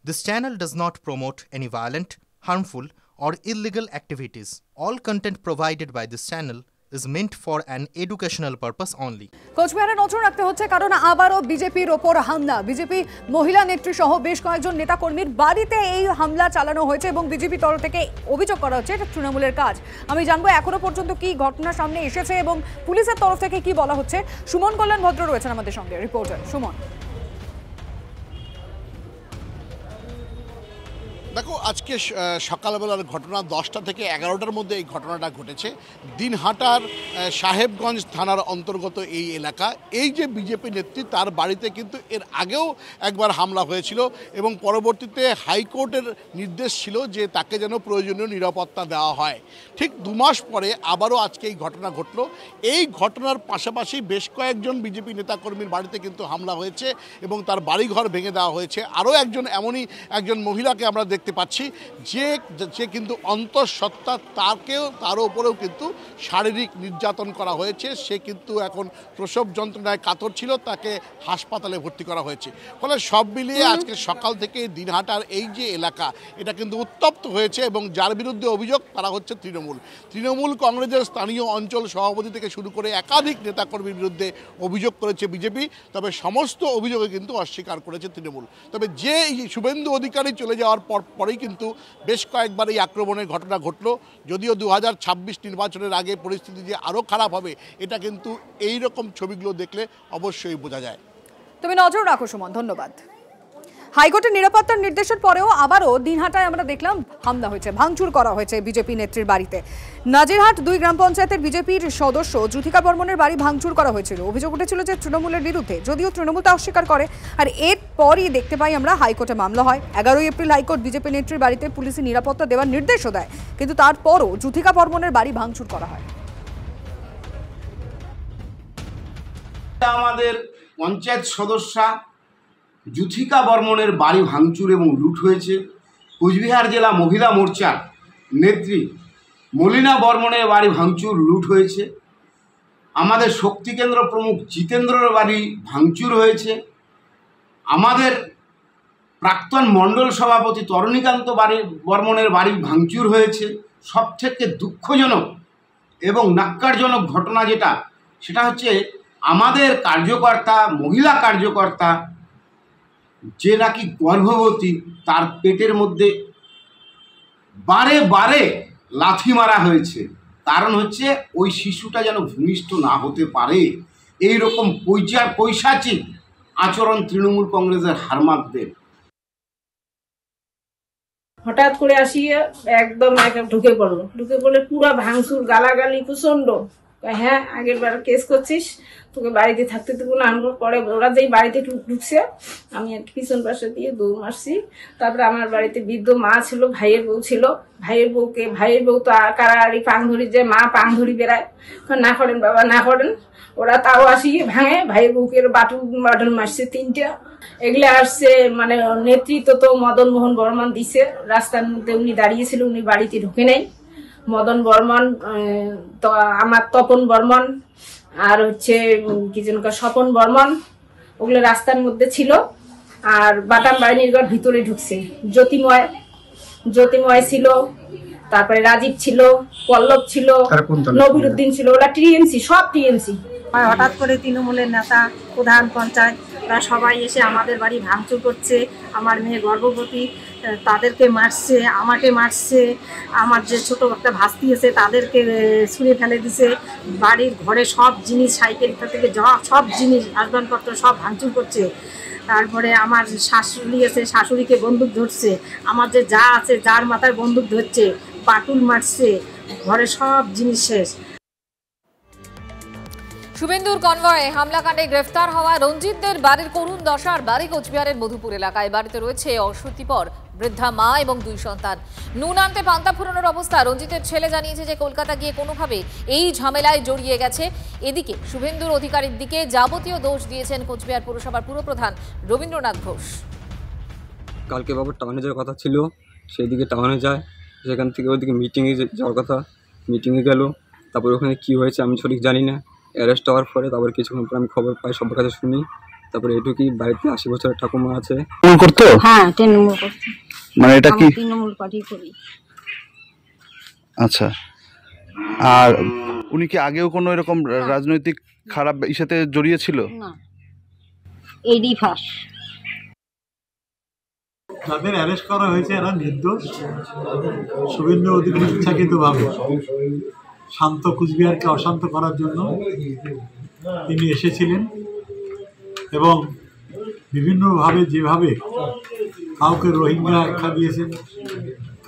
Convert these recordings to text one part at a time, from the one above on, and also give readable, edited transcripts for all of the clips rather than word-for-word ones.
This channel does not promote any violent, harmful, or illegal activities. All content provided by this channel is meant for an educational purpose only. কোচবিহারে নজর রাখতে হচ্ছে কারণ আবারও বিজেপির ওপর হামলা। বিজেপি মহিলা নেত্রী সহ বেশ কয়েকজন নেতাকর্মীর বাড়িতে এই হামলা চালানো হয়েছে এবং বিজেপি তরফ থেকে অভিযোগ করা হচ্ছে এটা তৃণমূলের কাজ। আমি জানবো এখনো পর্যন্ত কি ঘটনা সামনে এসেছে এবং পুলিশের তরফ থেকে কি বলা হচ্ছে। সুমন কল্যাণ ভদ্র রয়েছেন আমাদের সঙ্গে, রিপোর্টার সুমন। দেখো, আজকে সকালবেলার ঘটনা 10টা থেকে 11টার মধ্যে এই ঘটনাটা ঘটেছে। দিনহাটার সাহেবগঞ্জ থানার অন্তর্গত এই এলাকা, এই যে বিজেপি নেত্রী তার বাড়িতে কিন্তু এর আগেও একবার হামলা হয়েছিল এবং পরবর্তীতে হাইকোর্টের নির্দেশ ছিল যে তাকে যেন প্রয়োজনীয় নিরাপত্তা দেওয়া হয়। ঠিক 2 মাস পরে আবারও আজকে এই ঘটনা ঘটল। এই ঘটনার পাশাপাশি বেশ কয়েকজন বিজেপি নেতাকর্মীর বাড়িতে কিন্তু হামলা হয়েছে এবং তার বাড়িঘর ভেঙে দেওয়া হয়েছে। আরও এমনই একজন মহিলাকে আমরা দেখতে পাচ্ছি যে কিন্তু অন্তঃসত্ত্বা তার উপরেও কিন্তু শারীরিক নির্যাতন করা হয়েছে। সে কিন্তু এখন প্রসব যন্ত্রণায় কাতর ছিল, তাকে হাসপাতালে ভর্তি করা হয়েছে। ফলে সব মিলিয়ে আজকে সকাল থেকে দিনহাটার এই যে এলাকা এটা কিন্তু উত্তপ্ত হয়েছে এবং যার বিরুদ্ধে অভিযোগ তারা হচ্ছে তৃণমূল কংগ্রেসের স্থানীয় অঞ্চল সভাপতি থেকে শুরু করে একাধিক নেতাকর্মীর বিরুদ্ধে অভিযোগ করেছে বিজেপি। তবে সমস্ত অভিযোগে কিন্তু অস্বীকার করেছে তৃণমূল। তবে যে শুভেন্দু অধিকারী চলে যাওয়ার পরেই কিন্তু বেশ কয়েকবার এই আক্রমণের ঘটনা ঘটল। যদিও 2026 নির্বাচনের আগে পরিস্থিতি যে আরও খারাপ হবে এটা কিন্তু এই রকম ছবিগুলো দেখলে অবশ্যই বোঝা যায়। তুমি নজর রাখো সুমন, ধন্যবাদ। হাইকোর্টের নিরাপত্তার নির্দেশের পরেও আবারও দিনহাটায় আমরা দেখলাম হামলা হয়েছে, ভাঙচুর করা হয়েছে বিজেপি নেত্রীর বাড়িতে। নাজিরহাট 2 গ্রাম পঞ্চায়েতের বিজেপির সদস্য জ্যোতিকা বর্মনের বাড়ি ভাঙচুর করা হয়েছিল। অভিযোগ উঠেছিল যে তৃণমূলের বিরুদ্ধে, যদিও তৃণমূল তা অস্বীকার করে। আর এরপরই দেখতে পাই আমরা হাইকোর্টে মামলা হয়। 11 এপ্রিল হাইকোর্ট বিজেপি নেত্রীর বাড়িতে পুলিশি নিরাপত্তা দেওয়ার নির্দেশও দেয়, কিন্তু তারপরও জ্যোতিকা বর্মনের বাড়ি ভাঙচুর করা হয়। আমাদের পঞ্চায়েত সদস্যা জ্যোতিকা বর্মনের বাড়ি ভাঙচুর এবং লুট হয়েছে। কোচবিহার জেলা মহিলা মোর্চার নেত্রী মলিনা বর্মনের বাড়ি ভাঙচুর লুট হয়েছে। আমাদের শক্তিকেন্দ্র প্রমুখ জিতেন্দ্রর বাড়ি ভাঙচুর হয়েছে। আমাদের প্রাক্তন মণ্ডল সভাপতি তরণীকান্ত বর্মনের বাড়ি ভাঙচুর হয়েছে। সবথেকে দুঃখজনক এবং ন্যাক্কারজনক ঘটনা সেটা হচ্ছে আমাদের কার্যকর্তা, মহিলা কার্যকর্তা যে নাকি গর্ভবতী, তার পেটের মধ্যে বারে বারে লাথি মারা হয়েছে। কারণ হচ্ছে ওই শিশুটা যেন ভূমিষ্ঠ না হতে পারে। এই রকম পৈশাচিক আচরণ তৃণমূল কংগ্রেসের হারমাতদের। হঠাৎ করে আসিয়ে একদম ঢুকে পড়লে পুরো ভাঙচুর, গালাগালি প্রচন্ড। হ্যাঁ, আগের বার কেস করছিস, তোকে বাড়িতে থাকতে দেবো না। আমরা পরে ওরা যেই বাড়িতে ঢুকছে আমি আর পিছন পাশে দিয়ে দৌড় মারছি। তারপরে আমার বাড়িতে বৃদ্ধ মা ছিল, ভাইয়ের বউ ছিল। ভাইয়ের বউ তো কারাড়ি পাং ধরি, যে মা পাং ধরি বেড়ায়, না করেন বাবা না করেন। ওরা তাও আসিয়ে ভাঙে, ভাইয়ের বউকে বাটন মারছে 3টা। এগুলো আসছে মানে নেতৃত্ব তো মদন মোহন বর্মন দিছে। রাস্তার মধ্যে উনি দাঁড়িয়েছিল, উনি বাড়িতে ঢুকে নেই। মদন বর্মন, আমার তপন বর্মন, আর হচ্ছে কি যেন স্বপন বর্মন, ওগুলো রাস্তার মধ্যে ছিল। আর বাটাম বাহিনীর ঘর ভিতরে ঢুকছে। জ্যোতিময় ছিল, তারপরে রাজীব ছিল, পল্লব ছিল, নবিরুদ্দিন ছিল। ওরা টিএমসি, সব টিএমসি। হঠাৎ করে তৃণমূলের নেতা, প্রধান পঞ্চায়েত, ওরা সবাই এসে আমাদের বাড়ি ভাঙচুর করছে। আমার মেয়ে গর্ভবতী, তাদেরকে মারছে, আমাকে মারছে। আমার যে ছোটো একটা ভাস্তি আছে তাদেরকে ছুঁড়ে ফেলে দিছে। বাড়ির ঘরে সব জিনিস, সাইকেল থেকে সব জিনিস, আসবাবপত্র সব ভাঙচুর করছে। তারপরে আমার শাশুড়ি আছে, শাশুড়িকে বন্দুক ধরছে। আমার যে যা আছে, যার মাথায় বন্দুক ধরছে, বাটুল মারছে। ঘরে সব জিনিস শেষ। শুভেন্দুর কনভয়ে হামলাকাণ্ডে গ্রেফতার হওয়া রঞ্জিতদের বাড়ির করুণ দশার বাড়ি কোচবিহারের মধুপুর এলাকায়। বাড়িতে রয়েছে অশীতিপর বৃদ্ধা মা এবং 2 সন্তান। নুন আনতে পান্তা ফুরানোর অবস্থা। রঞ্জিতের ছেলে জানিয়েছে যে কলকাতা গিয়ে কোনোভাবে এই ঝামেলায় জড়িয়ে গেছে। এদিকে শুভেন্দুর অধিকারীর দিকে যাবতীয় দোষ দিয়েছেন কোচবিহার পুরসভার পুরপ্রধান রবীন্দ্রনাথ ঘোষ। কালকে বাবুর টাউনে যাওয়ার কথা ছিল, সেই দিকে টাউনে যায়, সেখান থেকে ওইদিকে মিটিংয়ে যাওয়ার কথা, মিটিংয়ে গেল। তারপর ওখানে কী হয়েছে আমি সঠিক জানি না। অ্যারেস্ট হওয়ার পরে তারপর কিছুক্ষণ পর আমি খবর পাই, সবার কাছে শুনি তারপরে এটুকুই, বাড়িতে 80 বছরের ঠাকুমা আছে। করতো? হ্যাঁ, তৃণমূল করছে। মানে এটা কি? তৃণমূল পার্টি করি। আচ্ছা, আর উনি কি আগেও কোনো এরকম রাজনৈতিক খারাপ ইস্যুতে জড়িয়ে ছিল? না, এইডি ফাঁস। যাদের অ্যারেস্ট করা হয়েছে এরা নির্দোষ। শুভেন্দু অধিকারী ইচ্ছাকৃতভাবে শান্ত কুচবিহারকে অশান্ত করার জন্য তিনি এসেছিলেন এবং বিভিন্নভাবে যেভাবে কাউকে রোহিঙ্গা আখ্যা দিয়েছেন,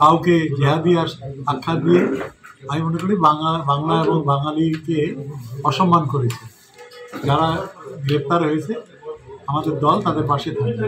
কাউকে জেহাদি আখ্যা দিয়ে আমি মনে করি বাংলা এবং বাঙালিকে অসম্মান করেছে। যারা গ্রেপ্তার হয়েছে আমাদের দল তাদের পাশে থাকবে।